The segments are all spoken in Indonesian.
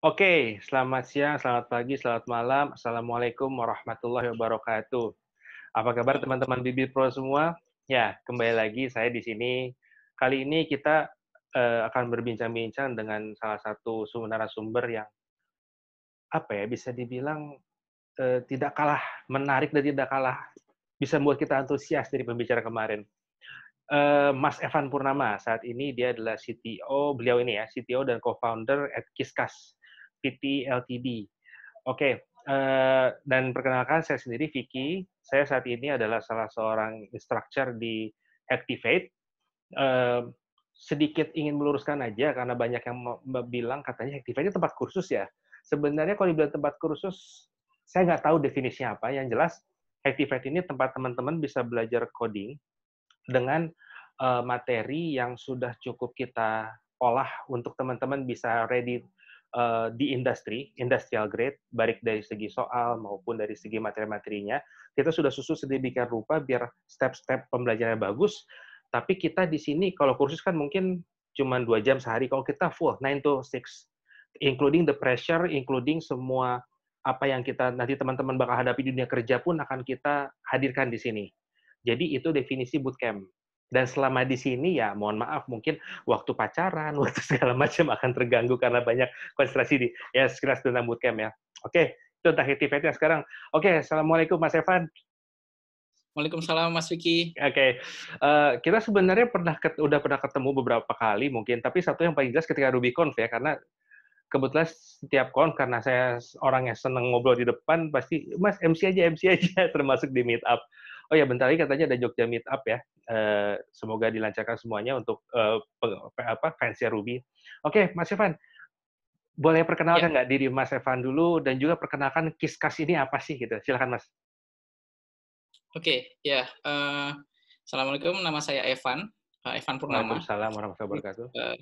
Oke, selamat siang, selamat pagi, selamat malam. Assalamualaikum warahmatullahi wabarakatuh. Apa kabar teman-teman Bibit Pro semua? Ya, kembali lagi saya di sini. Kali ini kita akan berbincang-bincang dengan salah satu narasumber yang bisa dibilang tidak kalah menarik dan tidak kalah bisa membuat kita antusias dari pembicara kemarin. Mas Evan Purnama, saat ini dia adalah CTO, beliau ini ya, CTO dan co-founder at Kiskas PT Ltd. Oke, dan perkenalkan saya sendiri Vicky. Saya saat ini adalah salah seorang instructor di Activate. Eee, Sedikit ingin meluruskan aja karena banyak yang bilang katanya Activate itu tempat kursus ya. Sebenarnya kalau dibilang tempat kursus, saya nggak tahu definisinya apa, yang jelas Activate ini tempat teman-teman bisa belajar coding dengan, materi yang sudah cukup kita olah untuk teman-teman bisa ready, di industrial grade, baik dari segi soal maupun dari segi materi-materinya. Kita sudah susun sedemikian rupa biar step-step pembelajarannya bagus, tapi kita di sini kalau kursus kan mungkin cuma 2 jam sehari, kalau kita full 9 to 6, including the pressure, including semua apa yang kita nanti teman-teman bakal hadapi di dunia kerja pun akan kita hadirkan di sini. Jadi itu definisi bootcamp. Dan selama di sini ya mohon maaf mungkin waktu pacaran, waktu segala macam akan terganggu karena banyak konsentrasi di ya sekilas tentang bootcamp ya. Oke, itu tentang activity sekarang. Oke, Assalamualaikum Mas Evan. Waalaikumsalam Mas Vicky. Oke, kita sebenarnya udah pernah ketemu beberapa kali mungkin, tapi satu yang paling jelas ketika RubyConf ya, karena kebetulan setiap conf karena saya orang yang seneng ngobrol di depan pasti, "Mas MC aja," termasuk di meetup. Oh ya, bentar lagi katanya ada Jogja meetup ya, semoga dilancarkan semuanya untuk, fansnya Ruby. Oke, Mas Evan, boleh Ya, perkenalkan nggak diri Mas Evan dulu dan juga perkenalkan Kiskas ini apa sih gitu? Silakan Mas. oke. Ya, assalamualaikum. Nama saya Evan, Evan Purnama. Waalaikumsalam warahmatullahi wabarakatuh. Eh,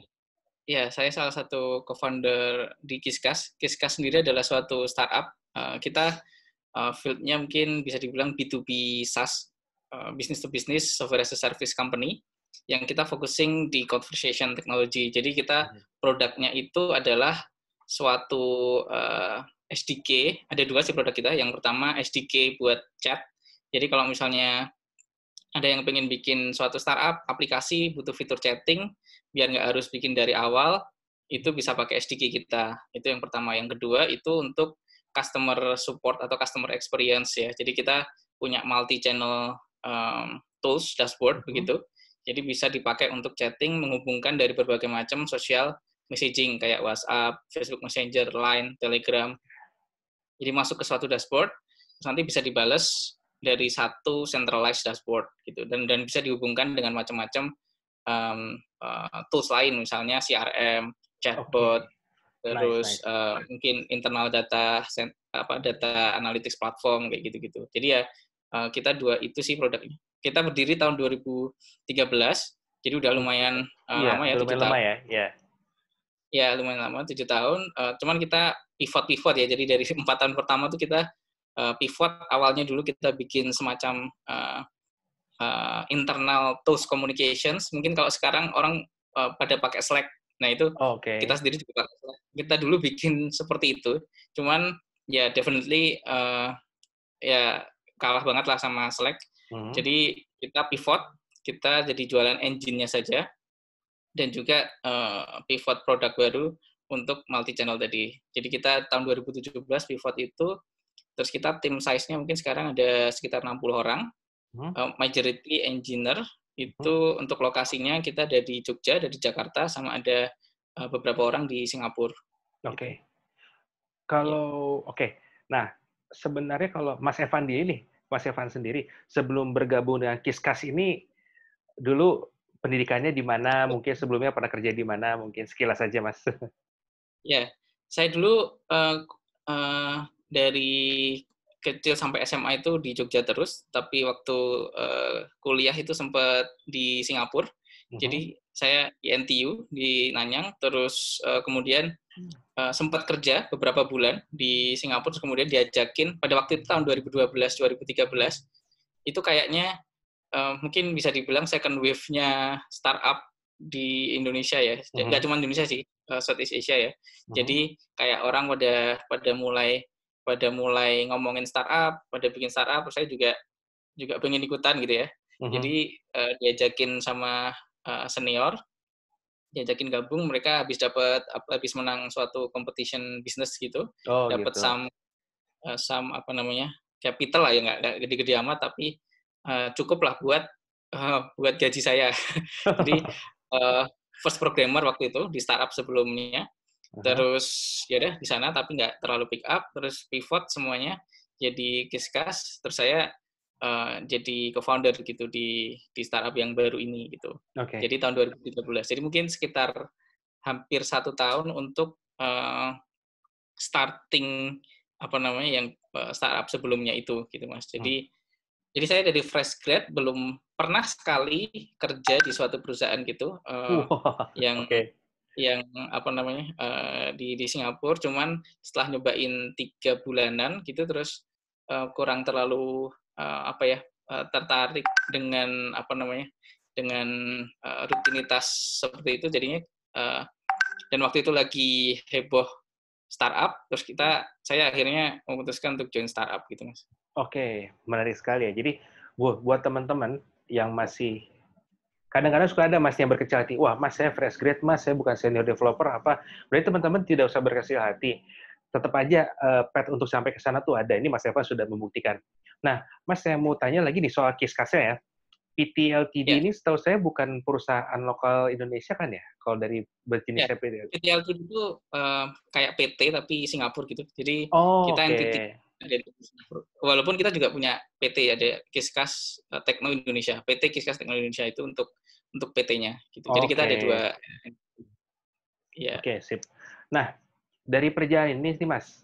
ya, saya salah satu co-founder di Kiskas. Kiskas sendiri adalah suatu startup. Kita field-nya mungkin bisa dibilang B2B SaaS, business to business software as a service company, yang kita focusing di conversation technology. Jadi kita Mhm. produknya itu adalah suatu SDK. Ada dua sih produk kita. Yang pertama SDK buat chat. Jadi kalau misalnya ada yang pengen bikin suatu startup, aplikasi, butuh fitur chatting, biar nggak harus bikin dari awal, itu bisa pakai SDK kita. Itu yang pertama. Yang kedua, itu untuk customer support atau customer experience ya. Jadi kita punya multi-channel tools, dashboard, Mhm. begitu. Jadi bisa dipakai untuk chatting, menghubungkan dari berbagai macam social messaging, kayak WhatsApp, Facebook Messenger, Line, Telegram. Jadi masuk ke suatu dashboard, terus nanti bisa dibales dari satu centralized dashboard gitu, dan bisa dihubungkan dengan macam-macam tools lain, misalnya CRM, chatbot, Oke. Nice terus nice. mungkin internal data analytics platform kayak gitu-gitu. Jadi ya kita dua itu sih produknya. Kita berdiri tahun 2013, jadi udah lumayan Iya, lama ya, udah 7 lumayan lama tahun. ya? Iya. Ya lumayan lama, 7 tahun. Cuman kita pivot ya. Jadi dari 4 tahun pertama tuh kita pivot. Awalnya dulu kita bikin semacam internal tools communications. Mungkin kalau sekarang orang pada pakai Slack. Nah itu kita Oke. sendiri juga pakai Slack. Kita dulu bikin seperti itu. Cuman ya definitely ya kalah banget lah sama Slack. Mhm. Jadi kita pivot, kita jadi jualan engine-nya saja, dan juga pivot produk baru untuk multi channel tadi. Jadi kita tahun 2017 pivot itu, terus kita tim size-nya mungkin sekarang ada sekitar 60 orang, Mhm. majority engineer. Mhm. Itu untuk lokasinya kita ada di Jogja, ada di Jakarta, sama ada beberapa orang di Singapura gitu. Oke. Ya. Oke. Nah, sebenarnya kalau Mas Evan sendiri, sebelum bergabung dengan Kiskas ini, dulu pendidikannya di mana, mungkin sebelumnya pernah kerja di mana, mungkin sekilas saja, Mas. Ya, saya dulu dari kecil sampai SMA itu di Jogja terus, tapi waktu kuliah itu sempat di Singapura. Mhm. Jadi saya INTU di Nanyang, terus kemudian sempat kerja beberapa bulan di Singapura, terus kemudian diajakin pada waktu itu tahun 2012, 2013, itu kayaknya mungkin bisa dibilang second wave-nya startup di Indonesia ya. Nggak Mhm. cuma Indonesia sih, Southeast Asia ya. Jadi kayak orang pada mulai ngomongin startup, pada bikin startup, saya juga pengen ikutan gitu ya. Jadi diajakin sama senior, diajakin gabung, mereka habis menang suatu competition bisnis gitu, Oh dapat gitu. some apa namanya capital lah ya, nggak gede-gede amat, tapi cukup lah buat gaji saya. Jadi first programmer waktu itu di startup sebelumnya, terus ya udah di sana tapi nggak terlalu pick up, terus pivot semuanya jadi Kiskas, terus saya jadi co-founder gitu di startup yang baru ini gitu. Jadi tahun 2013. Jadi mungkin sekitar hampir 1 tahun untuk starting apa namanya yang startup sebelumnya itu gitu Mas. Jadi saya dari fresh grad, belum pernah sekali kerja di suatu perusahaan gitu yang yang apa namanya di Singapura, cuman setelah nyobain 3 bulanan gitu, terus kurang terlalu tertarik dengan apa namanya dengan rutinitas seperti itu, jadinya dan waktu itu lagi heboh startup, terus saya akhirnya memutuskan untuk join startup gitu Mas. Oke, menarik sekali ya. Jadi buat teman-teman yang masih kadang-kadang suka ada Mas yang berkecil hati, wah Mas saya fresh grade Mas, saya bukan senior developer apa. Berarti teman-teman tidak usah berkecil hati. Tetap aja path untuk sampai ke sana tuh ada. Ini Mas Evan sudah membuktikan. Nah, Mas saya mau tanya lagi nih soal Kiskasnya ya. PT Ltd ini setahu saya bukan perusahaan lokal Indonesia kan ya? Kalau dari berjenisnya PT Ltd. PT Ltd itu kayak PT tapi Singapura gitu. Jadi kita entity dari Singapura. Walaupun kita juga punya PT, ada Kiskas Tekno Indonesia. PT Kiskas Tekno Indonesia itu untuk PT-nya gitu. Jadi kita ada 2. Ya. Oke, sip. Nah, dari perjalanan ini nih Mas,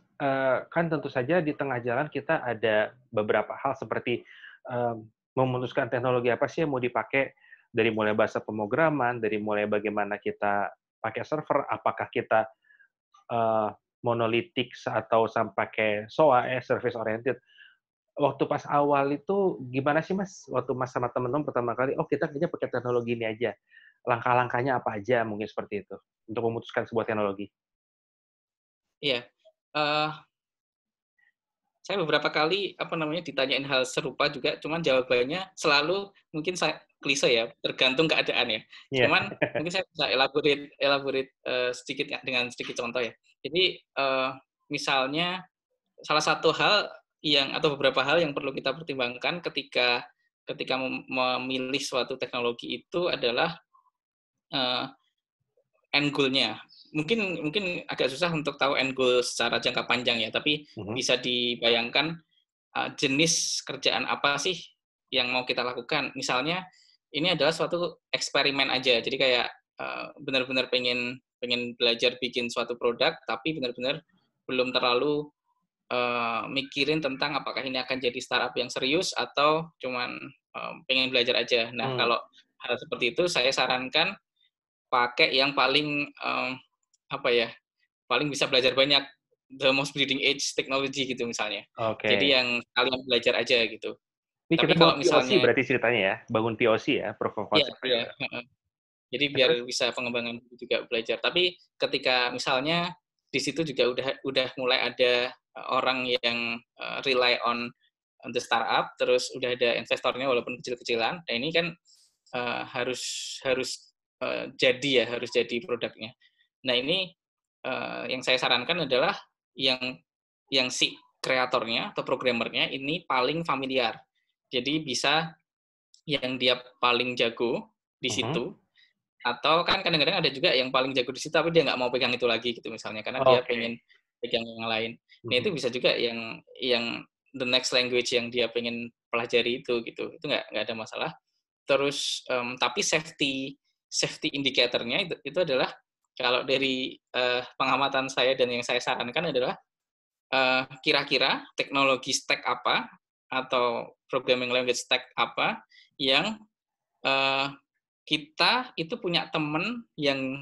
kan tentu saja di tengah jalan kita ada beberapa hal seperti memutuskan teknologi apa sih yang mau dipakai, dari mulai bahasa pemrograman, dari mulai bagaimana kita pakai server, apakah kita monolitik atau pakai SOA, service oriented. Waktu pas awal itu gimana sih Mas? Waktu Mas sama teman-teman pertama kali, oh kita kayaknya pakai teknologi ini aja. Langkah-langkahnya apa aja mungkin seperti itu untuk memutuskan sebuah teknologi? Iya. Saya beberapa kali ditanyain hal serupa juga, cuman jawabannya selalu mungkin klise ya, tergantung keadaan ya. Cuman mungkin saya bisa elaborate sedikit ya, dengan sedikit contoh ya. Jadi misalnya salah satu hal atau beberapa hal yang perlu kita pertimbangkan ketika memilih suatu teknologi itu adalah end goal-nya. Mungkin agak susah untuk tahu end goal secara jangka panjang ya, tapi bisa dibayangkan jenis kerjaan apa sih yang mau kita lakukan. Misalnya ini adalah suatu eksperimen aja, jadi kayak benar-benar pengen belajar bikin suatu produk, tapi benar-benar belum terlalu mikirin tentang apakah ini akan jadi startup yang serius atau cuman pengen belajar aja. Nah, kalau hal seperti itu saya sarankan pakai yang paling paling bisa belajar banyak, the most bleeding edge technology gitu misalnya. Jadi yang kalian belajar aja gitu. Ini Tapi kita kalau bangun POC misalnya berarti ceritanya ya, bangun POC ya, proof of concept. Iya. Jadi biar bisa pengembangan juga belajar. Tapi ketika misalnya di situ juga udah mulai ada orang yang rely on the startup, terus udah ada investornya walaupun kecil-kecilan. Nah ini kan harus jadi produknya. Nah ini yang saya sarankan adalah yang si kreatornya atau programmernya ini paling familiar. Jadi bisa yang dia paling jago di situ, atau kan kadang-kadang ada juga yang paling jago di situ tapi dia nggak mau pegang itu lagi gitu misalnya, karena dia pengen pegang yang lain. Nah itu bisa juga yang the next language yang dia pengen pelajari itu gitu, itu nggak ada masalah. Terus tapi safety indicator-nya itu adalah, kalau dari pengamatan saya dan yang saya sarankan adalah kira-kira teknologi stack apa atau programming language stack apa yang kita itu punya temen yang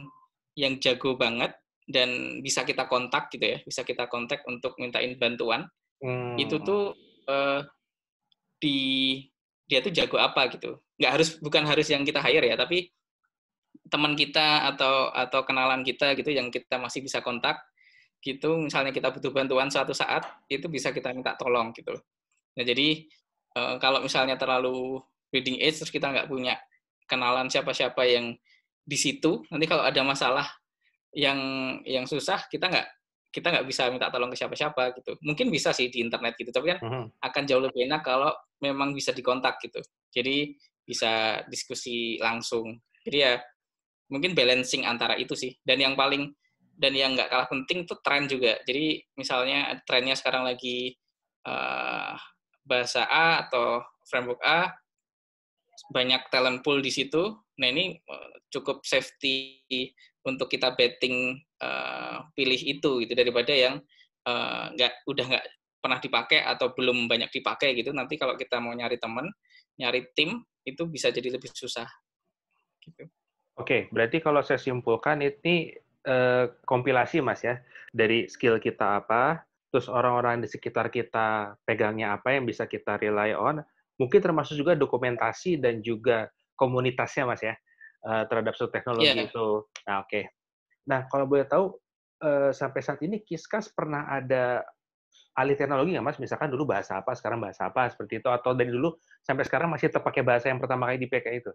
jago banget dan bisa kita kontak gitu ya, bisa kita kontak untuk mintain bantuan. Itu tuh dia tuh jago apa gitu. Bukan harus yang kita hire ya, tapi teman kita atau kenalan kita gitu yang kita masih bisa kontak gitu, misalnya kita butuh bantuan suatu saat, itu bisa kita minta tolong gitu. Nah, jadi kalau misalnya terlalu leading edge terus kita nggak punya kenalan siapa-siapa yang di situ, nanti kalau ada masalah yang susah kita nggak bisa minta tolong ke siapa-siapa gitu. Mungkin bisa sih di internet gitu, tapi kan Mhm. akan jauh lebih enak kalau memang bisa dikontak gitu. Jadi bisa diskusi langsung. Jadi ya mungkin balancing antara itu sih. Dan yang nggak kalah penting itu tren juga. Jadi misalnya trennya sekarang lagi uh, bahasa A atau framework A, banyak talent pool di situ. Nah ini cukup safety untuk kita betting pilih itu gitu daripada yang udah nggak pernah dipakai atau belum banyak dipakai gitu. Nanti kalau kita mau nyari teman, nyari tim itu bisa jadi lebih susah. Gitu. Oke, berarti kalau saya simpulkan ini kompilasi Mas ya, dari skill kita apa, terus orang-orang di sekitar kita pegangnya apa yang bisa kita rely on, mungkin termasuk juga dokumentasi dan juga komunitasnya Mas ya, terhadap suatu teknologi Ya, itu. Nah, oke. Nah, kalau boleh tahu, sampai saat ini Kiskas pernah ada alih teknologi nggak Mas? Misalkan dulu bahasa apa, sekarang bahasa apa, seperti itu, atau dari dulu sampai sekarang masih tetap pakai bahasa yang pertama kali dipakai itu?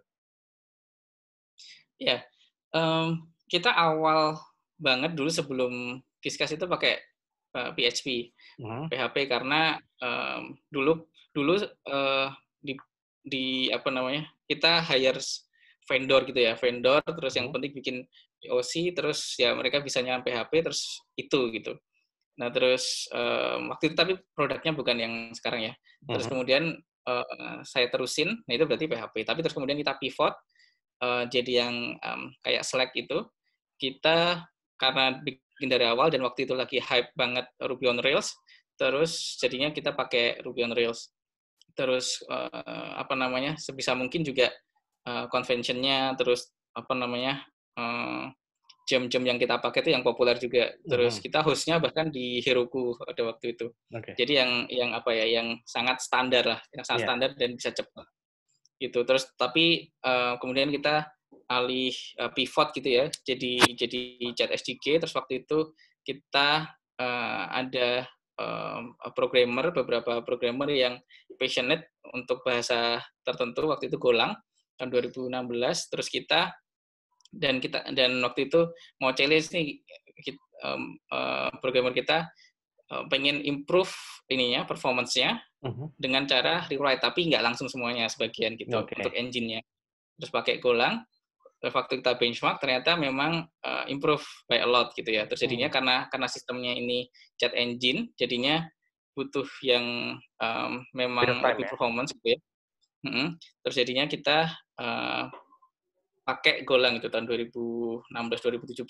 ya. Kita awal banget dulu sebelum Kiskas itu pakai PHP, Mhm, PHP karena dulu dulu di apa namanya kita hire vendor gitu ya, vendor terus yang mhm, penting bikin POC terus ya mereka bisa nyampe PHP terus itu gitu. Nah terus waktu itu tapi produknya bukan yang sekarang ya. Terus mhm, kemudian saya terusin, nah itu berarti PHP. Tapi terus kemudian kita pivot jadi yang kayak Slack itu kita karena bikin dari awal dan waktu itu lagi hype banget Ruby on Rails, terus jadinya kita pakai Ruby on Rails. Terus apa namanya sebisa mungkin juga convention-nya, terus apa namanya jam-jam yang kita pakai itu yang populer juga. Terus mhm, kita hostnya bahkan di Heroku pada waktu itu. oke. Jadi yang apa ya, yang sangat standar lah, yang sangat Iya. standar dan bisa cepat gitu. Terus tapi kemudian kita alih pivot gitu ya, jadi chat SDK. Terus waktu itu kita ada beberapa programmer yang passionate untuk bahasa tertentu. Waktu itu Golang tahun 2016. Terus dan waktu itu mau challenge nih programmer kita pengen improve ininya performance-nya Mhm, dengan cara rewrite tapi nggak langsung semuanya sebagian gitu untuk oke. engine-nya terus pakai Golang terus waktu kita benchmark ternyata memang improve by a lot gitu ya terus jadinya Mmm, karena sistemnya ini chat engine jadinya butuh yang real memang time lebih ya? performance gitu ya. Terus jadinya kita pakai Golang itu tahun 2016 2017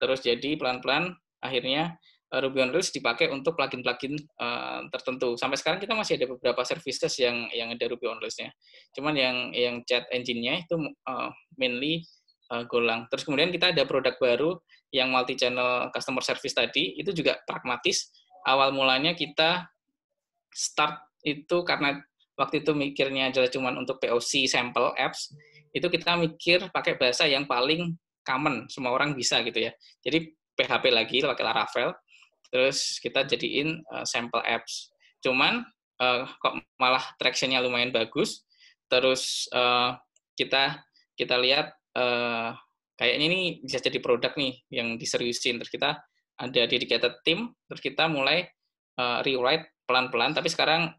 terus jadi pelan-pelan akhirnya Ruby on Rails dipakai untuk plugin-plugin tertentu. Sampai sekarang kita masih ada beberapa services yang ada Ruby on Rails-nya. Cuman yang chat engine-nya itu mainly Golang. Terus kemudian kita ada produk baru yang multi channel customer service tadi, itu juga pragmatis. Awal mulanya kita start itu karena waktu itu mikirnya adalah cuma untuk POC sample apps, itu kita mikir pakai bahasa yang paling common, semua orang bisa gitu ya. Jadi PHP lagi pakai Laravel, terus kita jadiin sampel apps. Cuman kok malah traction-nya lumayan bagus. Terus kita kita lihat kayaknya ini bisa jadi produk nih yang diseriusin. Terus kita ada dedicated team, terus kita mulai rewrite pelan-pelan. Tapi sekarang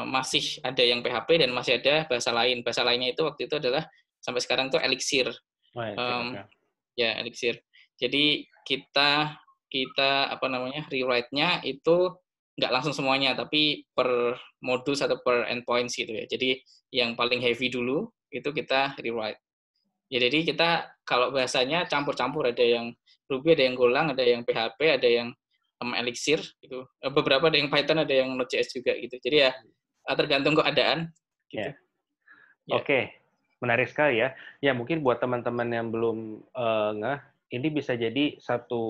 masih ada yang PHP dan masih ada bahasa lain. Bahasa lainnya itu waktu itu adalah sampai sekarang tuh Elixir. Oke, Um, oke. ya Elixir. Jadi kita kita apa namanya rewrite-nya itu nggak langsung semuanya, tapi per modus atau per endpoint gitu ya. Jadi yang paling heavy dulu itu kita rewrite. Ya jadi kita kalau bahasanya campur-campur, ada yang Ruby, ada yang Golang, ada yang PHP, ada yang Elixir gitu. Beberapa ada yang Python, ada yang Node.js juga gitu. Jadi ya tergantung keadaan gitu. Ya. Ya. Oke, menarik sekali ya. Ya mungkin buat teman-teman yang belum, ngeh, ini bisa jadi satu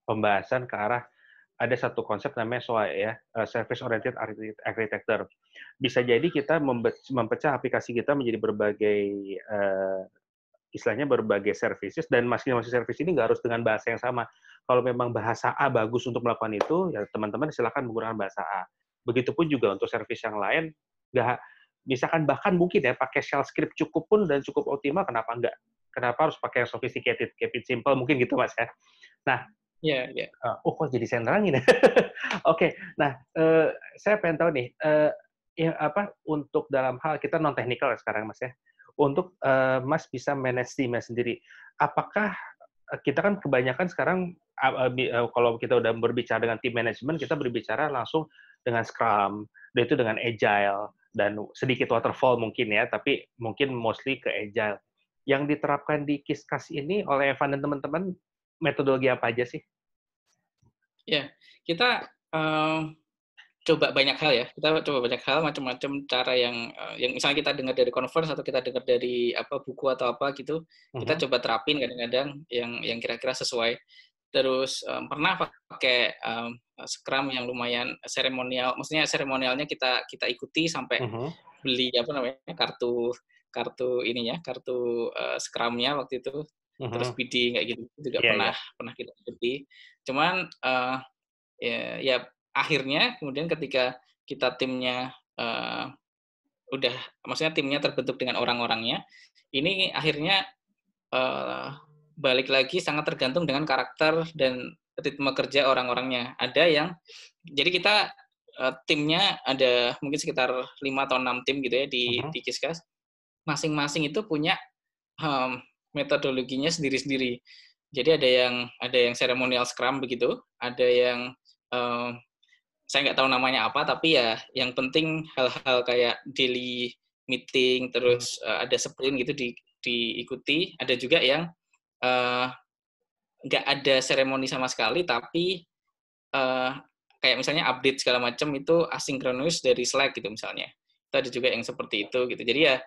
pembahasan ke arah ada satu konsep namanya SOA ya, Service Oriented Architecture. Bisa jadi kita mempecah aplikasi kita menjadi berbagai, istilahnya berbagai services, dan masing-masing service ini nggak harus dengan bahasa yang sama. Kalau memang bahasa A bagus untuk melakukan itu, ya teman-teman silakan menggunakan bahasa A. Begitupun juga untuk service yang lain, nggak misalkan bahkan mungkin ya pakai shell script cukup pun dan cukup optimal, kenapa enggak? Kenapa harus pakai yang sophisticated, keep it simple, mungkin gitu Mas ya. Nah, Ya, ya. oh kok jadi saya nerangin ya? Oke, nah saya pengen tahu nih, ya apa untuk dalam hal kita non teknikal sekarang Mas ya, untuk Mas bisa manage timnya sendiri. Apakah kita kan kebanyakan sekarang kalau kita udah berbicara dengan tim manajemen, kita berbicara langsung dengan Scrum, dan itu dengan Agile, dan sedikit waterfall mungkin ya, tapi mungkin mostly ke Agile. Yang diterapkan di Kiskas ini oleh Evan dan teman-teman, metodologi apa aja sih? Ya, kita coba banyak hal ya. Kita coba banyak hal, macam-macam cara yang misalnya kita dengar dari converse atau kita dengar dari buku atau apa gitu, kita coba terapin kadang-kadang yang kira-kira sesuai. Terus pernah pakai Scrum yang lumayan seremonial, maksudnya seremonialnya kita ikuti sampai beli kartu Scrum-nya waktu itu, terus bidding kayak gitu juga Iya, iya. pernah kita ikuti. Cuman ya akhirnya kemudian ketika kita timnya udah, maksudnya timnya terbentuk dengan orang-orangnya, ini akhirnya balik lagi sangat tergantung dengan karakter dan ritme kerja orang-orangnya. Ada yang jadi kita timnya ada mungkin sekitar 5 atau 6 tim gitu ya di Kiskas. Masing-masing itu punya metodologinya sendiri-sendiri. Jadi ada yang seremonial Scrum begitu, ada yang saya nggak tahu namanya apa, tapi ya yang penting hal-hal kayak daily meeting, terus ada sprint gitu diikuti. Ada juga yang nggak ada seremoni sama sekali, tapi kayak misalnya update segala macam itu asinkronus dari Slack gitu misalnya. Itu ada juga yang seperti itu gitu. Jadi ya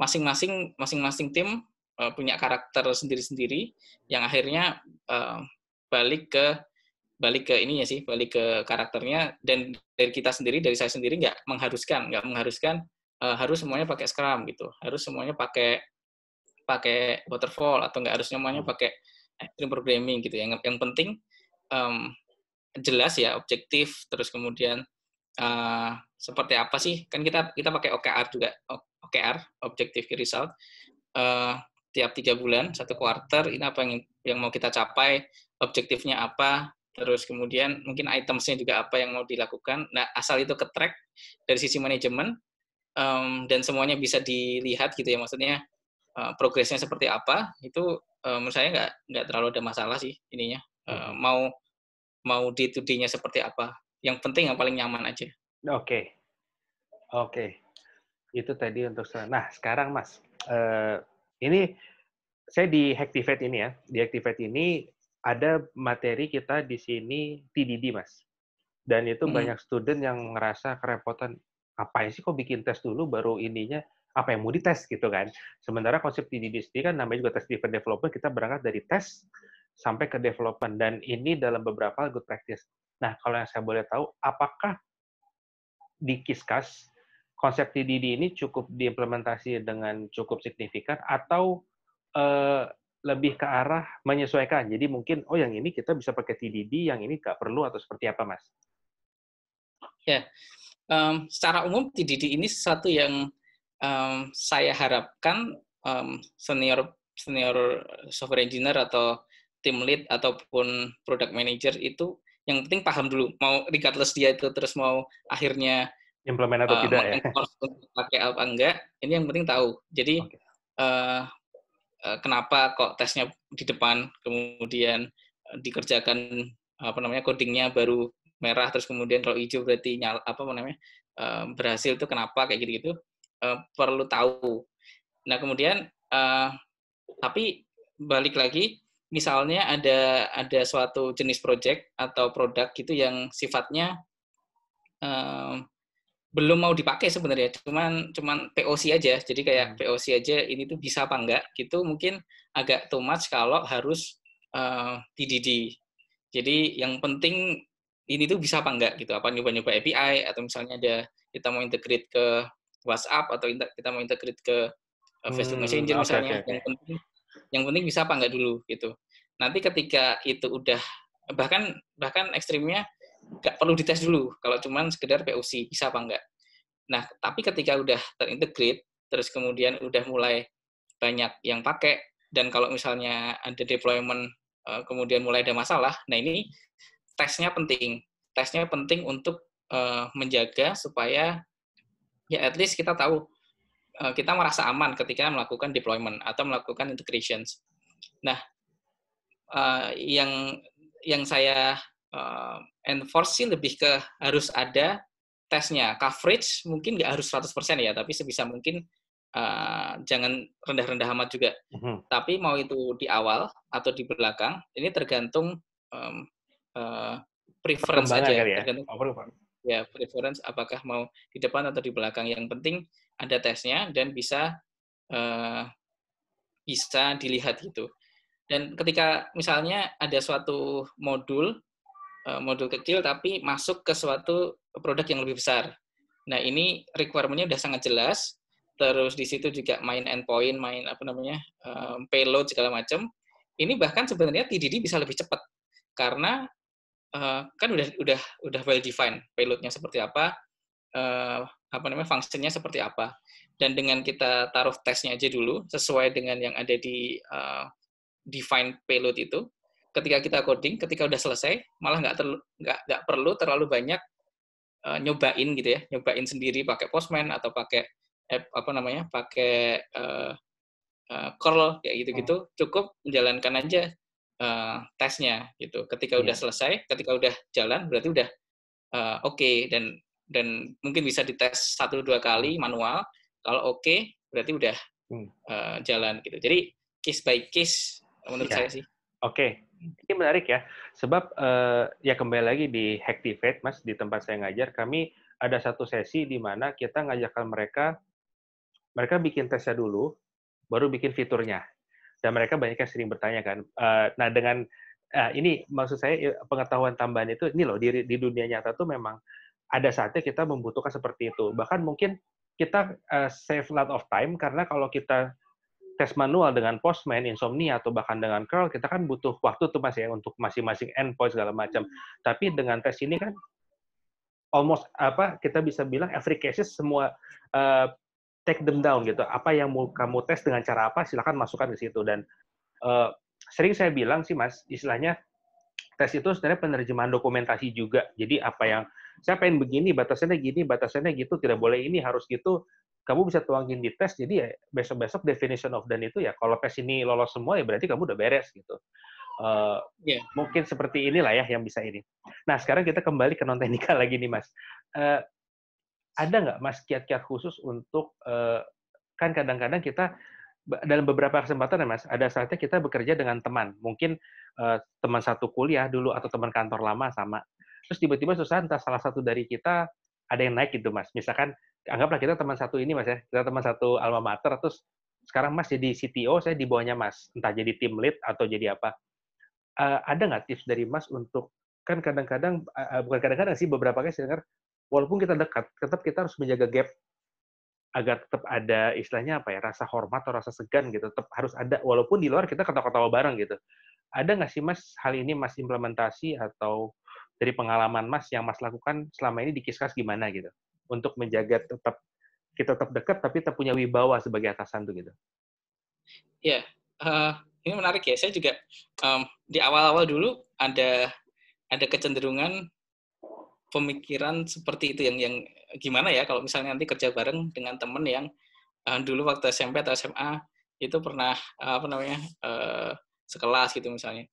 masing-masing tim punya karakter sendiri-sendiri yang akhirnya balik ke ininya sih, balik ke karakternya. Dan dari kita sendiri, dari saya sendiri nggak mengharuskan harus semuanya pakai Scrum gitu, harus semuanya pakai waterfall, atau nggak harus semuanya pakai extreme programming gitu. Yang penting jelas ya, objektif, terus kemudian seperti apa sih, kan kita pakai OKR juga, OKR, Objective Key Result, tiap 3 bulan, 1 quarter, ini apa yang mau kita capai, objektifnya apa, terus kemudian mungkin itemsnya juga apa yang mau dilakukan. Nah, asal itu ke-track dari sisi manajemen, dan semuanya bisa dilihat gitu ya, maksudnya progresnya seperti apa, itu menurut saya nggak terlalu ada masalah sih ininya. Mau day-to-day-nya seperti apa. Yang penting yang paling nyaman aja. Oke. Itu tadi untuk nah sekarang Mas, ini saya di Hacktivate ini ya, di Hacktivate ini ada materi kita di sini TDD Mas, dan itu banyak student yang ngerasa kerepotan, ngapain sih kok bikin tes dulu baru ininya, apa yang mau dites gitu kan. Sementara konsep TDD sendiri kan namanya juga test driven development, kita berangkat dari tes sampai ke development, dan ini dalam beberapa good practice. Nah, kalau yang saya boleh tahu, apakah di Kiskas konsep TDD ini cukup diimplementasi dengan cukup signifikan, atau lebih ke arah menyesuaikan? Jadi mungkin, oh yang ini kita bisa pakai TDD, yang ini nggak perlu, atau seperti apa, Mas? Ya, secara umum TDD ini sesuatu yang saya harapkan senior software engineer atau team lead ataupun product manager itu yang penting paham dulu, mau regardless dia itu terus mau akhirnya Implement atau tidak ya? pakai apa enggak, ini yang penting tahu. Jadi kenapa kok tesnya di depan, kemudian dikerjakan codingnya baru merah, terus kemudian kalau hijau berarti berhasil, itu kenapa kayak gitu-gitu, perlu tahu. Nah kemudian tapi balik lagi, misalnya ada suatu jenis project atau produk gitu yang sifatnya belum mau dipakai sebenarnya, cuman POC aja. Jadi kayak POC aja, ini tuh bisa apa enggak gitu, mungkin agak too much kalau harus TDD. Jadi yang penting ini tuh bisa apa enggak gitu, apa nyoba-nyoba API, atau misalnya kita mau integrate ke WhatsApp, atau kita mau integrate ke Facebook Messenger Oke, oke, misalnya. oke. Yang penting bisa apa enggak dulu gitu. Nanti ketika itu udah bahkan ekstrimnya nggak perlu dites dulu kalau cuman sekedar POC bisa apa enggak. Nah, tapi ketika udah terintegrate, terus kemudian udah mulai banyak yang pakai, dan kalau misalnya ada deployment, kemudian mulai ada masalah, nah ini tesnya penting. Tesnya penting untuk menjaga supaya ya at least kita tahu, kita merasa aman ketika melakukan deployment atau melakukan integrations. Nah, yang saya enforce sih lebih ke harus ada tesnya. Coverage mungkin nggak harus 100% ya, tapi sebisa mungkin jangan rendah-rendah amat juga. Tapi mau itu di awal atau di belakang, ini tergantung preference Perkembangan aja. kali ya? Tergantung ya preference apakah mau di depan atau di belakang. Yang penting ada tesnya dan bisa dilihat gitu. Dan ketika misalnya ada suatu modul kecil tapi masuk ke suatu produk yang lebih besar. Nah, ini requirement-nya udah sangat jelas. Terus di situ juga main endpoint, main payload segala macam. Ini bahkan sebenarnya TDD bisa lebih cepat karena kan udah well defined payload-nya seperti apa, fungsinya seperti apa. Dan dengan kita taruh tesnya aja dulu sesuai dengan yang ada di define payload itu, ketika kita coding, ketika udah selesai, malah nggak perlu terlalu banyak nyobain gitu ya, nyobain sendiri pakai Postman atau pakai pakai curl kayak gitu-gitu, cukup menjalankan aja tesnya gitu. Ketika udah selesai, ketika udah jalan, berarti udah oke, dan mungkin bisa dites 1-2 kali manual. Kalau oke, berarti udah jalan gitu. Jadi case by case menurut saya sih. Oke, ini menarik ya. Sebab ya kembali lagi di Hacktivate, Mas, di tempat saya ngajar, kami ada satu sesi di mana kita ngajarkan mereka bikin tesnya dulu, baru bikin fiturnya. Dan mereka banyak yang sering bertanya kan. Nah, dengan ini maksud saya pengetahuan tambahan itu, ini loh di dunia nyata tuh memang ada saatnya kita membutuhkan seperti itu. Bahkan mungkin kita save a lot of time karena kalau kita tes manual dengan Postman, Insomnia, atau bahkan dengan curl, kita kan butuh waktu tuh Mas ya untuk masing-masing endpoint segala macam. Tapi dengan tes ini kan almost kita bisa bilang every cases semua take them down gitu. Apa yang mau kamu tes dengan cara apa, silakan masukkan ke situ. Dan sering saya bilang sih Mas, istilahnya tes itu sebenarnya penerjemahan dokumentasi juga. Jadi apa yang saya pengen begini, batasannya gini, batasannya gitu, tidak boleh ini, harus gitu. Kamu bisa tuangin di tes, jadi ya besok-besok definition of done itu ya, kalau tes ini lolos semua ya berarti kamu udah beres gitu. Mungkin seperti inilah ya yang bisa ini. Nah sekarang kita kembali ke non teknikal lagi nih Mas. Ada nggak Mas kiat-kiat khusus untuk kan kadang-kadang kita dalam beberapa kesempatan ya Mas, ada saatnya kita bekerja dengan teman. Mungkin teman satu kuliah dulu atau teman kantor lama sama. Terus tiba-tiba susah entah salah satu dari kita ada yang naik gitu Mas. Misalkan anggaplah kita teman satu ini Mas ya, kita teman satu alma mater, terus sekarang Mas jadi CTO, saya di bawahnya Mas, entah jadi team lead atau jadi apa. Ada nggak tips dari Mas untuk, kan kadang-kadang, bukan kadang-kadang sih, beberapa kali saya dengar, walaupun kita dekat, tetap kita harus menjaga gap agar tetap ada istilahnya rasa hormat atau rasa segan gitu, tetap harus ada walaupun di luar kita ketawa-ketawa bareng gitu. Ada nggak sih Mas hal ini Mas implementasi atau dari pengalaman Mas yang Mas lakukan selama ini di Kiskas gimana gitu untuk menjaga kita tetap dekat tapi tetap punya wibawa sebagai atasan tuh gitu. Ya, ini menarik ya. Saya juga di awal-awal dulu ada kecenderungan pemikiran seperti itu yang gimana ya kalau misalnya nanti kerja bareng dengan temen yang dulu waktu SMP atau SMA itu pernah sekelas gitu misalnya.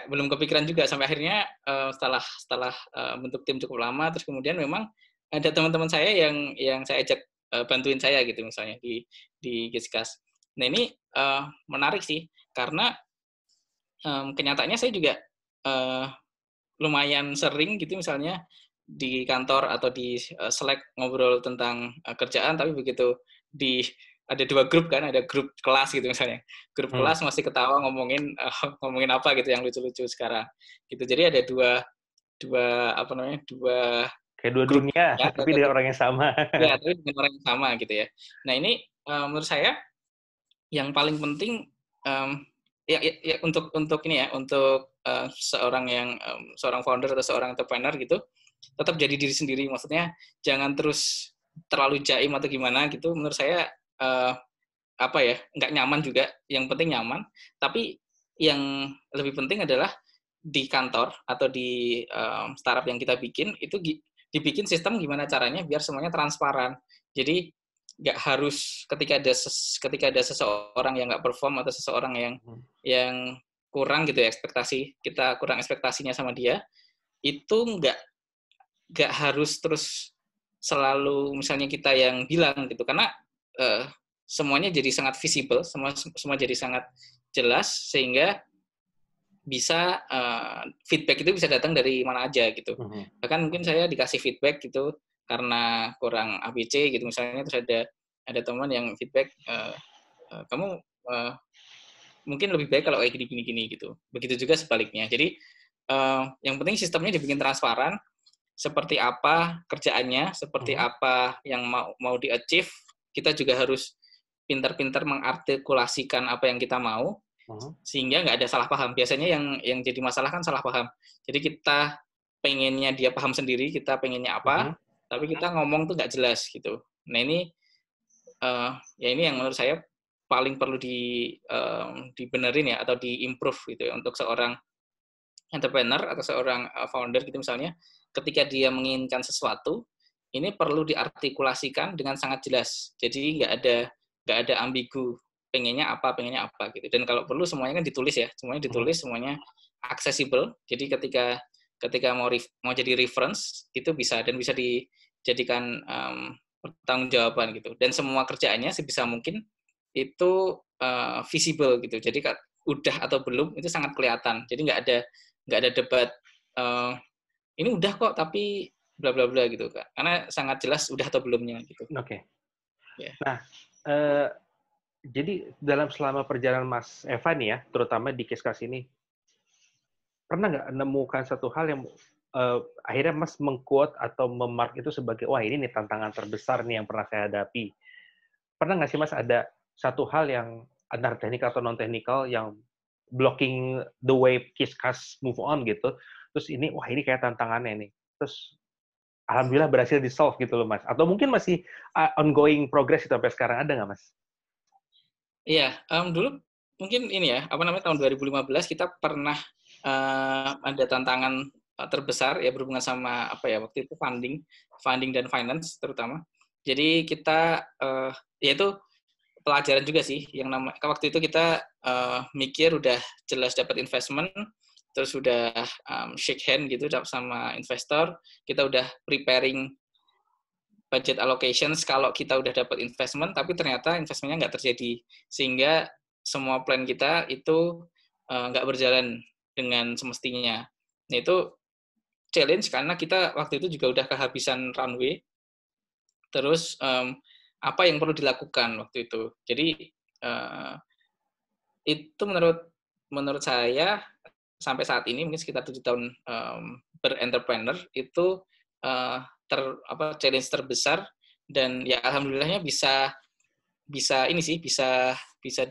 Belum kepikiran juga sampai akhirnya setelah bentuk tim cukup lama, terus kemudian memang ada teman-teman saya yang saya ajak bantuin saya gitu misalnya di Giskas. Nah ini menarik sih karena kenyataannya saya juga lumayan sering gitu misalnya di kantor atau di Slack ngobrol tentang kerjaan, tapi begitu ada 2 grup kan, ada grup kelas gitu misalnya. Grup kelas masih ketawa ngomongin apa gitu yang lucu-lucu sekarang. Gitu. Jadi ada dua kayak dua dunia, tapi dengan orang yang sama. Ya, tapi dengan orang yang sama gitu ya. Nah, ini menurut saya yang paling penting ya untuk ini ya, untuk seorang founder atau seorang entrepreneur gitu, tetap jadi diri sendiri. Maksudnya jangan terus terlalu jaim atau gimana gitu. Menurut saya apa ya, nggak nyaman juga. Yang penting nyaman. Tapi yang lebih penting adalah di kantor atau di startup yang kita bikin itu dibikin sistem gimana caranya biar semuanya transparan. Jadi nggak harus ketika ada seseorang yang nggak perform atau seseorang yang kurang gitu ya, kita kurang ekspektasinya sama dia, itu nggak harus terus selalu misalnya kita yang bilang gitu, karena semuanya jadi sangat visible, semua jadi sangat jelas, sehingga bisa feedback itu bisa datang dari mana aja gitu. Bahkan mungkin saya dikasih feedback gitu karena kurang ABC gitu misalnya, terus ada teman yang feedback kamu mungkin lebih baik kalau kayak gini gitu. Begitu juga sebaliknya. Jadi yang penting sistemnya dibikin transparan, seperti apa kerjaannya, seperti apa yang mau di-achieve. Kita juga harus pintar-pintar mengartikulasikan apa yang kita mau, sehingga nggak ada salah paham. Biasanya yang jadi masalah kan salah paham. Jadi kita pengennya dia paham sendiri, kita pengennya apa, tapi kita ngomong tuh nggak jelas gitu. Nah ini ya ini yang menurut saya paling perlu dibenerin ya, atau diimprove gitu ya, untuk seorang entrepreneur atau seorang founder gitu misalnya, ketika dia menginginkan sesuatu, ini perlu diartikulasikan dengan sangat jelas. Jadi nggak ada ambigu, pengennya apa gitu. Dan kalau perlu semuanya kan ditulis ya, semuanya ditulis, semuanya accessible. Jadi ketika mau jadi reference itu bisa, dan bisa dijadikan pertanggungjawaban gitu. Dan semua kerjaannya sebisa mungkin itu visible gitu. Jadi udah atau belum itu sangat kelihatan. Jadi nggak ada debat ini udah kok tapi bla bla bla gitu, Kak. Karena sangat jelas udah atau belumnya gitu. Oke. Yeah. Nah, jadi selama perjalanan Mas Evan ya, terutama di Kiskas ini, pernah nggak menemukan satu hal yang akhirnya Mas meng-quote atau memark itu sebagai, wah ini nih tantangan terbesar nih yang pernah saya hadapi. Pernah nggak sih Mas ada satu hal yang antara teknikal atau non-teknikal yang blocking the way Kiskas move on gitu, terus ini, wah ini kayak tantangannya nih. Terus alhamdulillah berhasil di-solve gitu loh Mas. Atau mungkin masih ongoing progress itu sampai sekarang, ada nggak Mas? Iya, dulu mungkin ini ya, tahun 2015 kita pernah ada tantangan terbesar ya berhubungan sama waktu itu funding dan finance terutama. Jadi kita yaitu pelajaran juga sih, yang waktu itu kita mikir udah jelas dapat investment, terus udah shake hand gitu sama investor, kita udah preparing budget allocations kalau kita udah dapat investment, tapi ternyata investmentnya nggak terjadi, sehingga semua plan kita itu nggak berjalan dengan semestinya. Nah itu challenge karena kita waktu itu juga udah kehabisan runway, terus apa yang perlu dilakukan waktu itu. Jadi itu menurut saya sampai saat ini mungkin sekitar 7 tahun berentrepreneur itu challenge terbesar, dan ya alhamdulillahnya bisa ini sih bisa bisa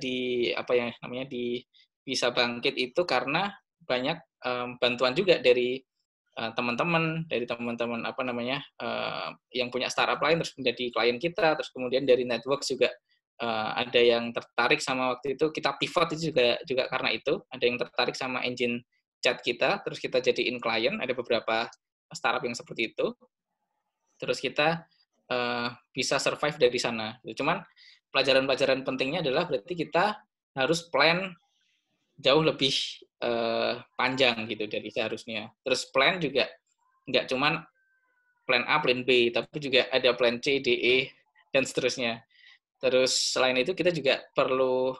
bangkit itu karena banyak bantuan juga dari teman-teman yang punya startup lain terus menjadi klien kita, terus kemudian dari network juga ada yang tertarik sama, waktu itu kita pivot itu juga karena itu, ada yang tertarik sama engine chat kita, terus kita jadiin klien, ada beberapa startup yang seperti itu, terus kita bisa survive dari sana. Cuman pelajaran-pelajaran pentingnya adalah berarti kita harus plan jauh lebih panjang gitu dari seharusnya. Terus plan juga nggak cuman plan A, plan B, tapi juga ada plan C, D, E, dan seterusnya. Terus selain itu kita juga perlu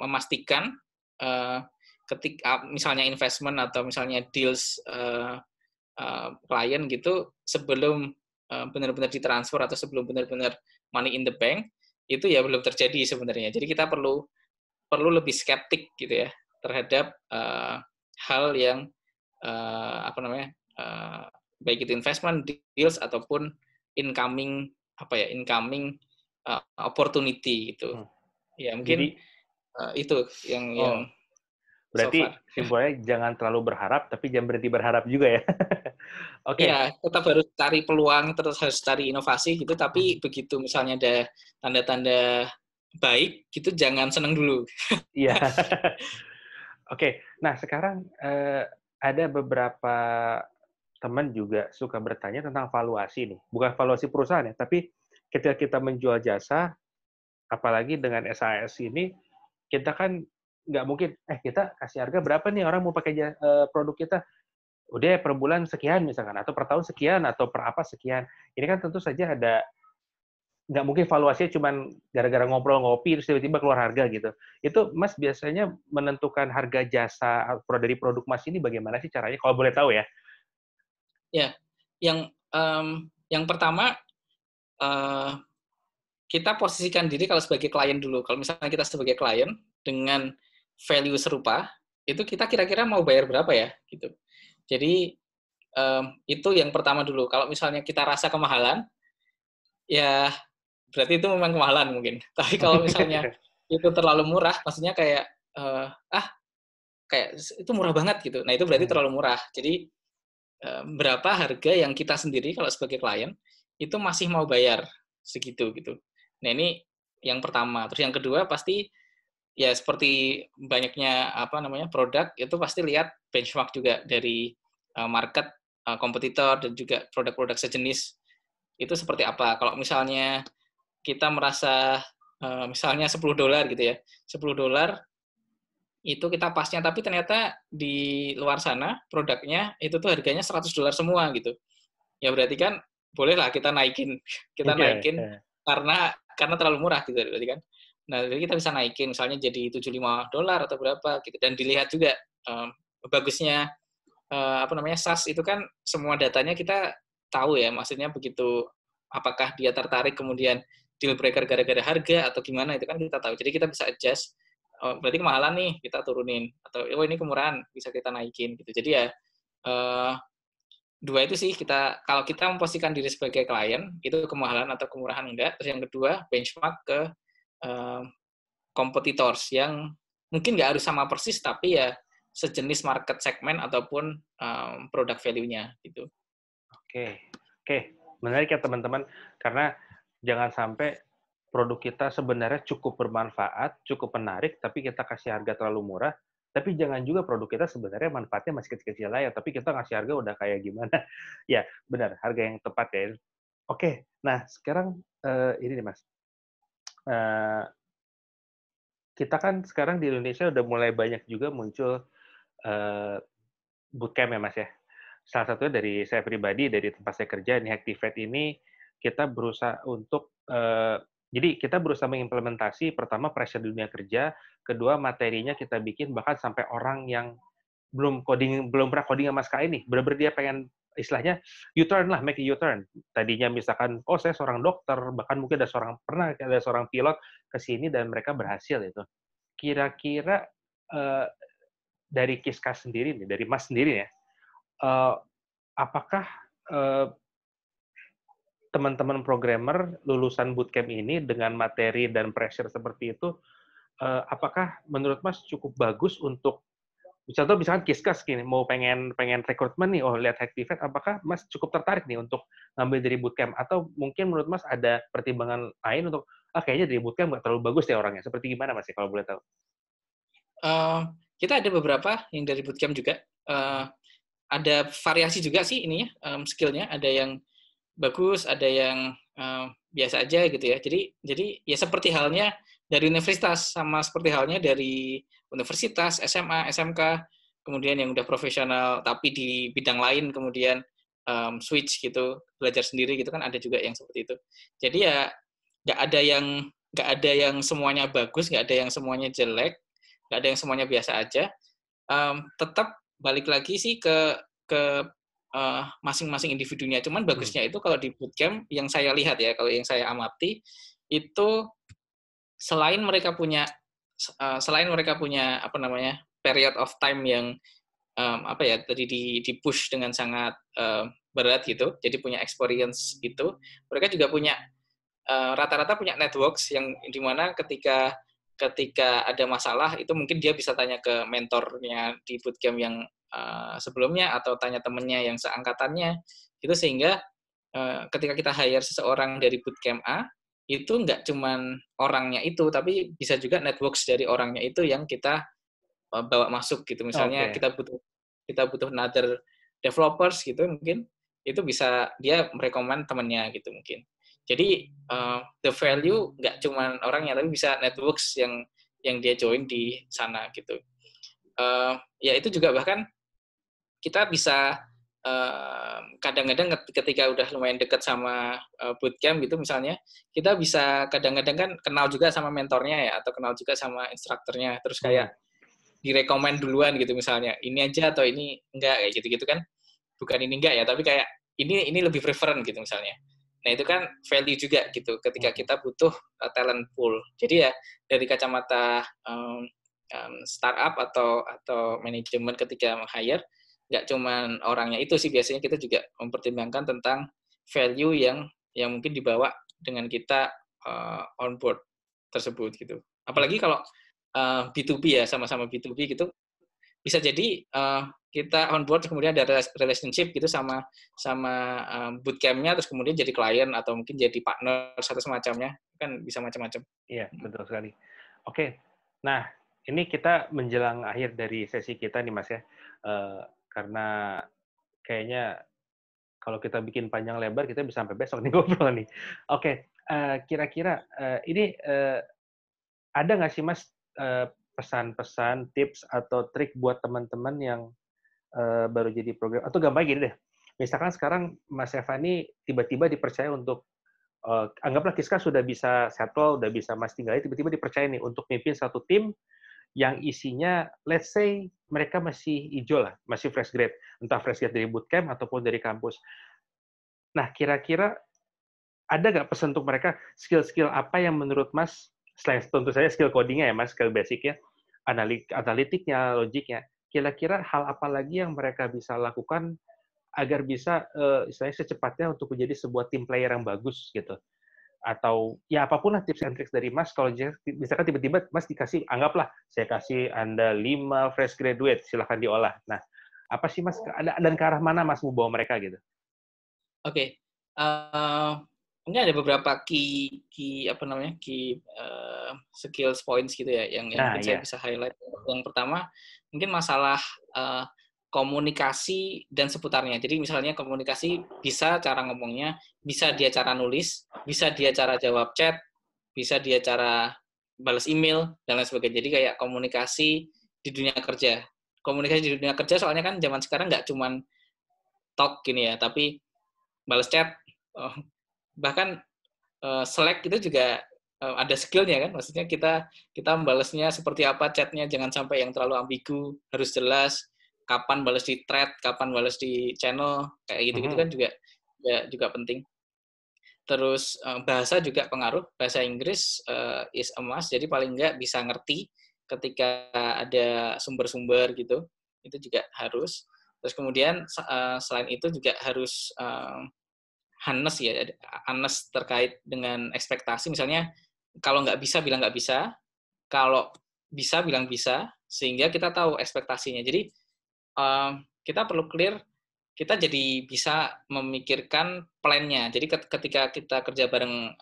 memastikan ketika misalnya investment atau misalnya deals klien gitu, sebelum benar-benar ditransfer atau sebelum benar-benar money in the bank, itu ya belum terjadi sebenarnya. Jadi kita perlu lebih skeptik gitu ya terhadap hal yang baik itu investment deals ataupun incoming opportunity gitu. Ya mungkin Itu yang Oh, so berarti far. simpelnya jangan terlalu berharap, tapi jangan berhenti berharap juga ya. Oke. Iya, tetap harus cari peluang, terus harus cari inovasi gitu, Hmm. tapi begitu misalnya ada tanda-tanda baik, gitu jangan seneng dulu. Iya. Oke. Nah, sekarang ada beberapa teman juga suka bertanya tentang valuasi nih. Bukan valuasi perusahaan ya, tapi ketika kita menjual jasa, apalagi dengan SAS ini, kita kan nggak mungkin, kita kasih harga berapa nih orang mau pakai produk kita? Udah per bulan sekian misalkan, atau per tahun sekian, atau per apa sekian. Ini kan tentu saja ada, nggak mungkin valuasinya cuma gara-gara ngobrol ngopi terus tiba-tiba keluar harga gitu. Itu Mas biasanya menentukan harga jasa dari produk Mas ini bagaimana sih caranya? Kalau boleh tahu ya. Ya, yang pertama, eee, kita posisikan diri kalau sebagai klien dulu. Kalau misalnya kita sebagai klien dengan value serupa, itu kita kira-kira mau bayar berapa ya, gitu. Jadi, itu yang pertama dulu. Kalau misalnya kita rasa kemahalan, ya berarti itu memang kemahalan mungkin. Tapi kalau misalnya itu terlalu murah, maksudnya kayak, "Ah, kayak itu murah banget," gitu. Nah, itu berarti Hmm, terlalu murah. Jadi, berapa harga yang kita sendiri kalau sebagai klien, itu masih mau bayar segitu, gitu. Nah, ini yang pertama. Terus yang kedua pasti ya seperti banyaknya, apa namanya, produk, itu pasti lihat benchmark juga dari, market, kompetitor dan juga produk-produk sejenis, itu seperti apa. Kalau misalnya kita merasa, misalnya $10 gitu ya, $10 itu kita pasnya, tapi ternyata di luar sana produknya itu tuh harganya $100 semua gitu. Ya berarti kan bolehlah kita naikin kita iya, naikin iya. karena terlalu murah gitu berarti kan. Nah, jadi kita bisa naikin misalnya jadi $75 atau berapa gitu, dan dilihat juga, bagusnya, apa namanya, SaaS itu kan semua datanya kita tahu ya, maksudnya begitu apakah dia tertarik kemudian deal breaker gara-gara harga atau gimana itu kan kita tahu. Jadi kita bisa adjust, berarti kemahalan nih kita turunin, atau oh ini kemurahan bisa kita naikin gitu. Jadi ya, eee, 2 itu sih kita kalau kita memposisikan diri sebagai klien, itu kemahalan atau kemurahan enggak. Terus yang kedua benchmark ke, eee, competitors yang mungkin nggak harus sama persis, tapi ya sejenis market segmen ataupun, product value-nya gitu. Oke. Oke, menarik ya teman-teman, karena jangan sampai produk kita sebenarnya cukup bermanfaat, cukup menarik, tapi kita kasih harga terlalu murah, tapi jangan juga produk kita sebenarnya manfaatnya masih kecil-kecil aja, tapi kita ngasih harga udah kayak gimana. Ya, benar, harga yang tepat ya. Oke, nah sekarang ini nih Mas, eee, kita kan sekarang di Indonesia udah mulai banyak juga muncul, eee, bootcamp ya Mas ya. Salah satunya dari saya pribadi, dari tempat saya kerja, nih Activate ini, kita berusaha untuk, jadi kita berusaha mengimplementasi pertama pressure dunia kerja, kedua materinya kita bikin bahkan sampai orang yang belum pernah coding sama sekali nih, bener-bener dia pengen istilahnya U-turn lah, make a U-turn. Tadinya misalkan, oh saya seorang dokter, bahkan mungkin ada seorang pilot ke sini dan mereka berhasil itu. Kira-kira, eee, dari Kiska sendiri nih, dari Mas sendiri ya, eee, apakah, eee, teman-teman programmer lulusan bootcamp ini dengan materi dan pressure seperti itu, apakah menurut Mas cukup bagus untuk contoh misalkan Kiskas gini, mau pengen pengen rekrutmen nih, oh lihat Hacktivate, apakah Mas cukup tertarik nih untuk ngambil dari bootcamp? Atau mungkin menurut Mas ada pertimbangan lain untuk, kayaknya dari bootcamp nggak terlalu bagus deh orangnya. Seperti gimana Mas ya, kalau boleh tahu? Eee, kita ada beberapa yang dari bootcamp juga, ada variasi juga sih ininya, skill-nya, ada yang bagus, ada yang, biasa aja gitu ya. Jadi ya seperti halnya dari universitas, sama seperti halnya dari universitas, SMA, SMK, kemudian yang udah profesional tapi di bidang lain kemudian, switch gitu, belajar sendiri gitu kan ada juga yang seperti itu. Jadi ya nggak ada yang nggak ada yang semuanya bagus, nggak ada yang semuanya jelek, nggak ada yang semuanya biasa aja, tetap balik lagi sih ke masing-masing individunya. Cuman Hmm, bagusnya itu kalau di bootcamp yang saya lihat ya, kalau yang saya amati, itu selain mereka punya selain mereka punya apa namanya, period of time yang, apa ya, tadi di-push dengan sangat, berat gitu, jadi punya experience itu, mereka juga punya, rata-rata punya networks yang di mana ketika ketika ada masalah itu mungkin dia bisa tanya ke mentornya di bootcamp yang sebelumnya atau tanya temennya yang seangkatannya itu, sehingga ketika kita hire seseorang dari bootcamp A itu nggak cuman orangnya itu, tapi bisa juga networks dari orangnya itu yang kita bawa masuk gitu. Misalnya Oke. kita butuh another developers gitu, mungkin itu bisa dia merekomend temannya gitu mungkin. Jadi the value nggak cuman orangnya, tapi bisa networks yang dia join di sana gitu. Ya itu juga bahkan kita bisa kadang-kadang ketika udah lumayan dekat sama bootcamp gitu misalnya, kita bisa kadang-kadang kan kenal juga sama mentornya ya, atau kenal juga sama instrukturnya, terus kayak direkomend duluan gitu misalnya, ini aja atau ini enggak, kayak gitu-gitu kan. Bukan ini enggak ya, tapi kayak ini lebih preferen gitu misalnya. Nah, itu kan value juga gitu ketika kita butuh talent pool. Jadi ya dari kacamata startup atau manajemen ketika hire, nggak cuman orangnya itu sih, biasanya kita juga mempertimbangkan tentang value yang mungkin dibawa dengan kita on board tersebut gitu. Apalagi kalau B2B ya, sama-sama B2B gitu, bisa jadi kita on board kemudian ada relationship gitu sama bootcamp-nya, terus kemudian jadi klien atau mungkin jadi partner atau semacamnya, kan bisa macam-macam. Iya, betul sekali. Oke, nah ini kita menjelang akhir dari sesi kita nih Mas ya, karena kayaknya kalau kita bikin panjang lebar kita bisa sampai besok nih ngobrol nih. Oke, kira-kira ini ada nggak sih Mas pesan-pesan, tips atau trik buat teman-teman yang baru jadi program, atau gampang gini deh, misalkan sekarang Mas Eva ini tiba-tiba dipercaya untuk anggaplah Kiska sudah bisa settle, udah bisa Mas tinggali, tiba-tiba dipercaya nih untuk mimpin satu tim yang isinya, let's say, mereka masih hijau lah, masih fresh grade, entah fresh grade dari bootcamp ataupun dari kampus. Nah, kira-kira ada nggak pesan untuk mereka, skill-skill apa yang menurut Mas, selain tentu saja skill coding-nya ya Mas, skill basic-nya, analitiknya, logiknya, kira-kira hal apa lagi yang mereka bisa lakukan agar bisa, istilahnya secepatnya untuk menjadi sebuah tim player yang bagus gitu? Atau ya apapun lah tips and tricks dari Mas, kalau misalkan tiba-tiba Mas dikasih, anggaplah saya kasih Anda 5 fresh graduate, silahkan diolah. Nah, apa sih Mas, dan ke arah mana Mas mau bawa mereka gitu? Oke, ini ada beberapa key skills points gitu ya, yang Nah, mungkin saya iya. bisa highlight. Yang pertama, mungkin masalah komunikasi dan seputarnya. Jadi misalnya komunikasi, bisa cara ngomongnya, bisa dia cara nulis, bisa dia cara jawab chat, bisa dia cara balas email, dan lain sebagainya. Jadi kayak komunikasi di dunia kerja. Komunikasi di dunia kerja soalnya kan zaman sekarang nggak cuman talk gini ya, tapi balas chat, bahkan Slack itu juga ada skill-nya kan, maksudnya kita membalasnya seperti apa chatnya, jangan sampai yang terlalu ambigu, harus jelas kapan balas di thread, kapan balas di channel, kayak gitu-gitu kan juga penting. Terus bahasa juga pengaruh, bahasa Inggris is a must, jadi paling nggak bisa ngerti ketika ada sumber-sumber gitu, itu juga harus. Terus kemudian selain itu juga harus honest ya, honest terkait dengan ekspektasi. Misalnya kalau nggak bisa bilang nggak bisa, kalau bisa bilang bisa, sehingga kita tahu ekspektasinya. Jadi kita perlu clear, kita jadi bisa memikirkan plan-nya. Jadi ketika kita kerja bareng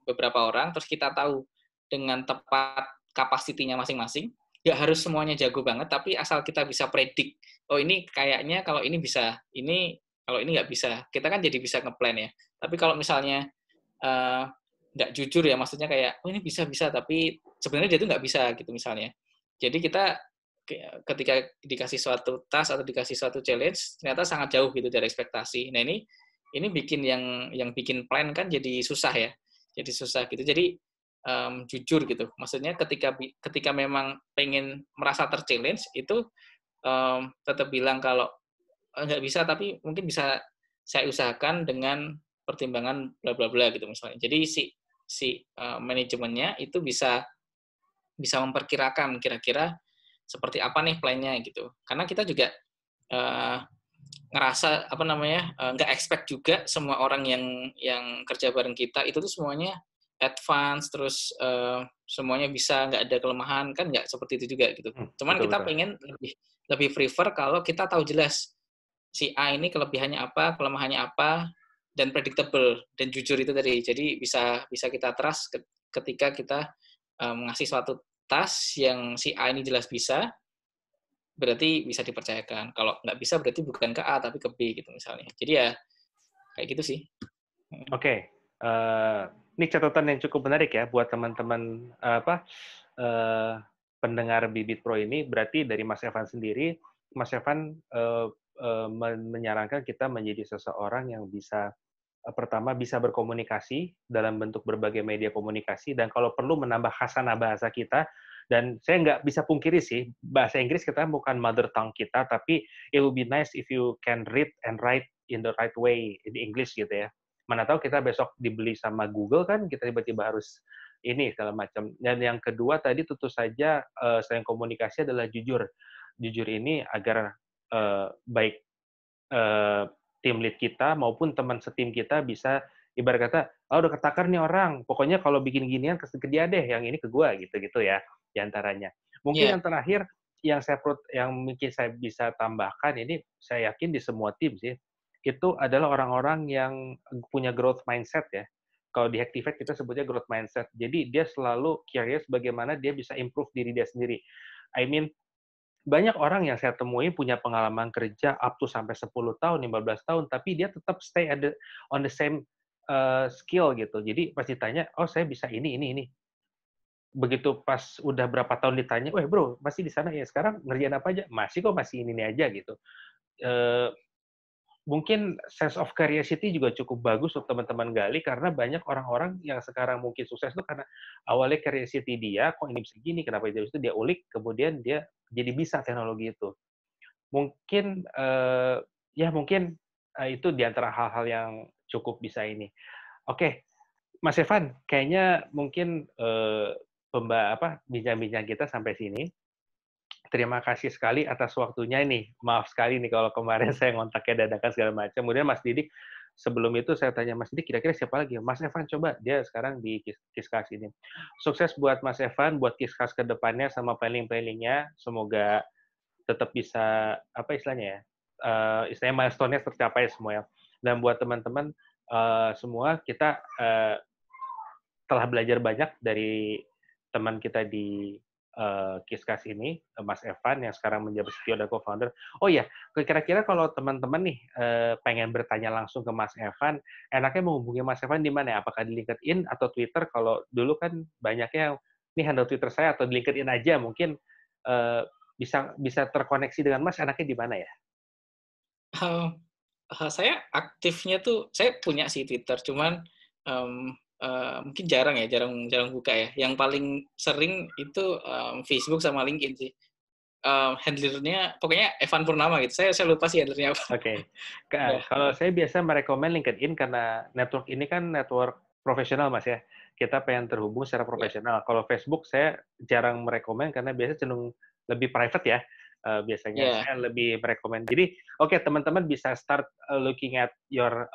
beberapa orang, terus kita tahu dengan tepat kapasitinya masing-masing, nggak harus semuanya jago banget, tapi asal kita bisa predik, oh ini kayaknya kalau ini bisa, ini kalau ini nggak bisa, kita kan jadi bisa ngeplan ya. Tapi kalau misalnya nggak jujur ya, maksudnya kayak, oh ini bisa-bisa, tapi sebenarnya dia tuh nggak bisa gitu misalnya. Jadi kita ketika dikasih suatu task atau dikasih suatu challenge, ternyata sangat jauh gitu dari ekspektasi. Nah ini bikin yang bikin plan kan jadi susah ya, jadi susah gitu. Jadi jujur gitu. Maksudnya ketika memang pengen merasa terchallenge itu tetap bilang kalau nggak bisa, tapi mungkin bisa saya usahakan dengan pertimbangan bla bla bla gitu misalnya. Jadi si manajemennya itu bisa memperkirakan kira-kira seperti apa nih plan-nya gitu. Karena kita juga ngerasa nggak expect juga semua orang yang kerja bareng kita itu tuh semuanya advance, terus semuanya bisa, nggak ada kelemahan, kan nggak seperti itu juga gitu. Cuman Betul kita betul. pengen lebih lebih prefer kalau kita tahu jelas si A ini kelebihannya apa, kelemahannya apa, dan predictable dan jujur itu tadi. Jadi bisa bisa kita trust ketika kita ngasih suatu task yang si A ini jelas bisa, berarti bisa dipercayakan. Kalau nggak bisa berarti bukan ke A tapi ke B gitu misalnya. Jadi ya kayak gitu sih. Oke, ini catatan yang cukup menarik ya buat teman-teman eh, pendengar Bibit Pro ini. Berarti dari Mas Evan sendiri, Mas Evan menyarankan kita menjadi seseorang yang bisa pertama bisa berkomunikasi dalam bentuk berbagai media komunikasi dan kalau perlu menambah khasanah bahasa kita dan saya nggak bisa pungkiri sih bahasa Inggris kita bukan mother tongue kita tapi it will be nice if you can read and write in the right way in English gitu ya. Mana tahu kita besok dibeli sama Google kan kita tiba-tiba harus ini segala macam. Dan yang kedua tadi tentu saja selain komunikasi adalah jujur. Jujur ini agar baik eh, tim lead kita maupun teman setim kita bisa ibarat kata, oh udah ketakar nih orang, pokoknya kalau bikin ginian ke dia deh, yang ini ke gua gitu-gitu ya diantaranya. Mungkin Iya, yang terakhir yang mungkin saya bisa tambahkan ini saya yakin di semua tim sih itu adalah orang-orang yang punya growth mindset ya. Kalau di Hacktivate kita sebutnya growth mindset. Jadi dia selalu curious bagaimana dia bisa improve diri dia sendiri. I mean banyak orang yang saya temui punya pengalaman kerja up to sampai 10 tahun, 15 tahun, tapi dia tetap stay on the same skill gitu. Jadi pas ditanya, "Oh, saya bisa ini." Begitu pas udah berapa tahun ditanya, "Weh, Bro, masih di sana ya? Sekarang ngerjain apa aja?" "Masih kok, masih ini aja," gitu. Eee, Mungkin sense of curiosity juga cukup bagus untuk teman-teman gali karena banyak orang-orang yang sekarang mungkin sukses itu karena awalnya curiosity dia, "Kok ini bisa gini? Kenapa itu?" Dia ulik, kemudian dia jadi bisa teknologi itu. Mungkin, ya mungkin, itu di antara hal-hal yang cukup bisa ini. Oke, Mas Evan, kayaknya mungkin, bincang-bincang kita sampai sini. Terima kasih sekali atas waktunya nih. Maaf sekali nih kalau kemarin saya ngontaknya dadakan segala macam. Kemudian Mas Didik, sebelum itu saya tanya, "Mas Didik kira-kira siapa lagi?" "Mas Evan coba, dia sekarang di Kiskas ini." Sukses buat Mas Evan, buat Kiskas ke depannya sama planning-planning-nya. Semoga tetap bisa apa istilahnya ya, istilahnya milestone-nya tercapai semua ya. Dan buat teman-teman semua kita telah belajar banyak dari teman kita di Kiskas ini, Mas Evan yang sekarang menjabat CTO dan co-founder. Oh iya, kira-kira kalau teman-teman nih pengen bertanya langsung ke Mas Evan, enaknya menghubungi Mas Evan di mana ya? Apakah di LinkedIn atau Twitter? Kalau dulu kan banyaknya ini handle Twitter saya atau di LinkedIn aja, mungkin eh, bisa bisa terkoneksi dengan Mas, enaknya di mana ya? eee saya aktifnya tuh saya punya sih Twitter, cuman, mmm, mungkin jarang ya, jarang jarang buka ya. Yang paling sering itu, Facebook sama LinkedIn sih. Handle-nya pokoknya Evan Purnama gitu, saya lupa sih handle-nya apa. Oke. Iya Kalau saya biasa merekomen LinkedIn karena network ini kan network profesional, Mas, ya. Kita pengen terhubung secara iya profesional. Kalau Facebook saya jarang merekomen karena biasanya cenderung lebih private ya, biasanya. iya, Saya lebih merekomen. Jadi, oke teman-teman bisa start, looking at your,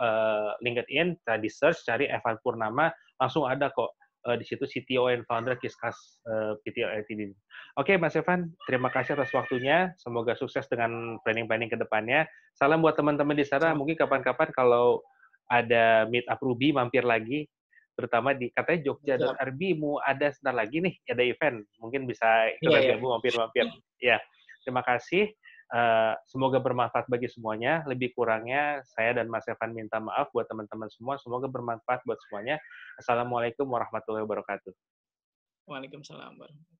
LinkedIn, di search, cari Evan Purnama, langsung ada kok, di situ CTO and founder Kiskas, PTO Ltd. Oke, Mas Evan, terima kasih atas waktunya. Semoga sukses dengan planning-planning ke depannya. Salam buat teman-teman di sana. sama Mungkin kapan-kapan kalau ada meet up Ruby mampir lagi, terutama di katanya siap. Jogja.rb mau ada sebentar lagi nih ada event. Mungkin bisa Iya ikutan iya. gabung mampir-mampir. Ya, terima kasih. Semoga bermanfaat bagi semuanya. Lebih kurangnya saya dan Mas Evan minta maaf buat teman-teman semua. Semoga bermanfaat buat semuanya. Assalamualaikum warahmatullahi wabarakatuh. Waalaikumsalam warahmatullahi